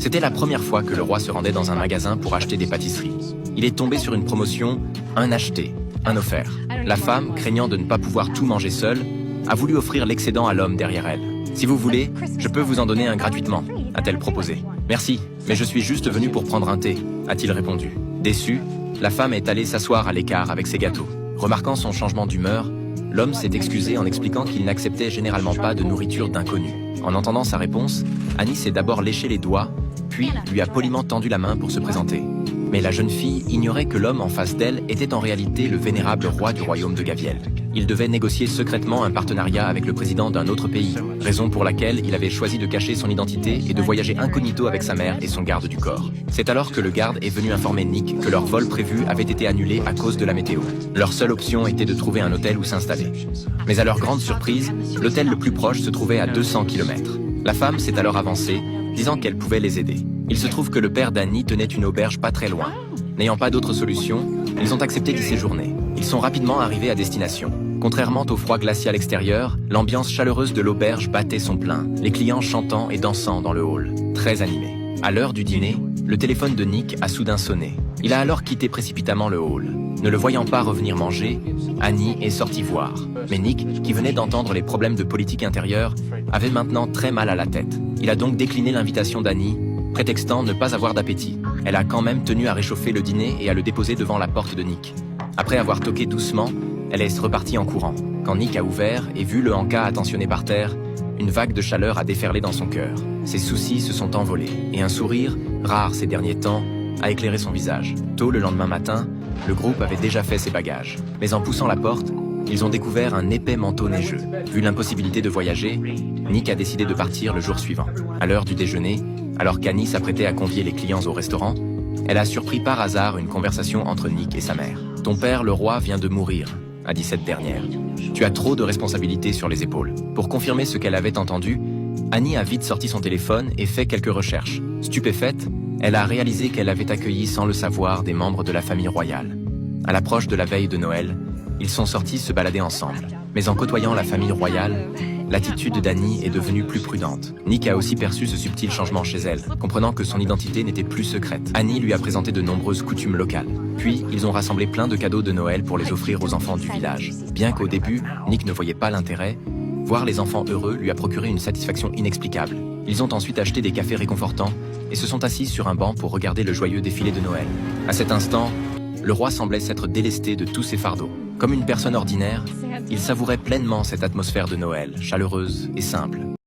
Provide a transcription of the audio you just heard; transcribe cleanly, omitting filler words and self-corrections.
C'était la première fois que le roi se rendait dans un magasin pour acheter des pâtisseries. Il est tombé sur une promotion, un acheté, un offert. La femme, craignant de ne pas pouvoir tout manger seule, a voulu offrir l'excédent à l'homme derrière elle. « Si vous voulez, je peux vous en donner un gratuitement », a-t-elle proposé. « Merci, mais je suis juste venu pour prendre un thé », a-t-il répondu. Déçu, la femme est allée s'asseoir à l'écart avec ses gâteaux. Remarquant son changement d'humeur, l'homme s'est excusé en expliquant qu'il n'acceptait généralement pas de nourriture d'inconnus. En entendant sa réponse, Annie s'est d'abord léché les doigts, puis lui a poliment tendu la main pour se présenter. Mais la jeune fille ignorait que l'homme en face d'elle était en réalité le vénérable roi du royaume de Gaviel. Il devait négocier secrètement un partenariat avec le président d'un autre pays, raison pour laquelle il avait choisi de cacher son identité et de voyager incognito avec sa mère et son garde du corps. C'est alors que le garde est venu informer Nick que leur vol prévu avait été annulé à cause de la météo. Leur seule option était de trouver un hôtel où s'installer. Mais à leur grande surprise, l'hôtel le plus proche se trouvait à 200 km. La femme s'est alors avancée, disant qu'elle pouvait les aider. Il se trouve que le père d'Annie tenait une auberge pas très loin. N'ayant pas d'autre solution, ils ont accepté d'y séjourner. Ils sont rapidement arrivés à destination. Contrairement au froid glacial extérieur, l'ambiance chaleureuse de l'auberge battait son plein, les clients chantant et dansant dans le hall, très animés. À l'heure du dîner, le téléphone de Nick a soudain sonné. Il a alors quitté précipitamment le hall. Ne le voyant pas revenir manger, Annie est sortie voir. Mais Nick, qui venait d'entendre les problèmes de politique intérieure, avait maintenant très mal à la tête. Il a donc décliné l'invitation d'Annie, prétextant ne pas avoir d'appétit. Elle a quand même tenu à réchauffer le dîner et à le déposer devant la porte de Nick. Après avoir toqué doucement, elle est repartie en courant. Quand Nick a ouvert et vu le encas attentionné par terre, une vague de chaleur a déferlé dans son cœur. Ses soucis se sont envolés et un sourire, rare ces derniers temps, a éclairé son visage. Tôt le lendemain matin, le groupe avait déjà fait ses bagages. Mais en poussant la porte, ils ont découvert un épais manteau neigeux. Vu l'impossibilité de voyager, Nick a décidé de partir le jour suivant. À l'heure du déjeuner, alors qu'Annie s'apprêtait à convier les clients au restaurant, elle a surpris par hasard une conversation entre Nick et sa mère. « Ton père, le roi, vient de mourir », a dit cette dernière. « Tu as trop de responsabilités sur les épaules. » Pour confirmer ce qu'elle avait entendu, Annie a vite sorti son téléphone et fait quelques recherches. Stupéfaite, elle a réalisé qu'elle avait accueilli sans le savoir des membres de la famille royale. À l'approche de la veille de Noël, ils sont sortis se balader ensemble. Mais en côtoyant la famille royale, l'attitude d'Annie est devenue plus prudente. Nick a aussi perçu ce subtil changement chez elle, comprenant que son identité n'était plus secrète. Annie lui a présenté de nombreuses coutumes locales. Puis, ils ont rassemblé plein de cadeaux de Noël pour les offrir aux enfants du village. Bien qu'au début, Nick ne voyait pas l'intérêt, voir les enfants heureux lui a procuré une satisfaction inexplicable. Ils ont ensuite acheté des cafés réconfortants et se sont assis sur un banc pour regarder le joyeux défilé de Noël. À cet instant, le roi semblait s'être délesté de tous ses fardeaux. Comme une personne ordinaire, il savourait pleinement cette atmosphère de Noël, chaleureuse et simple.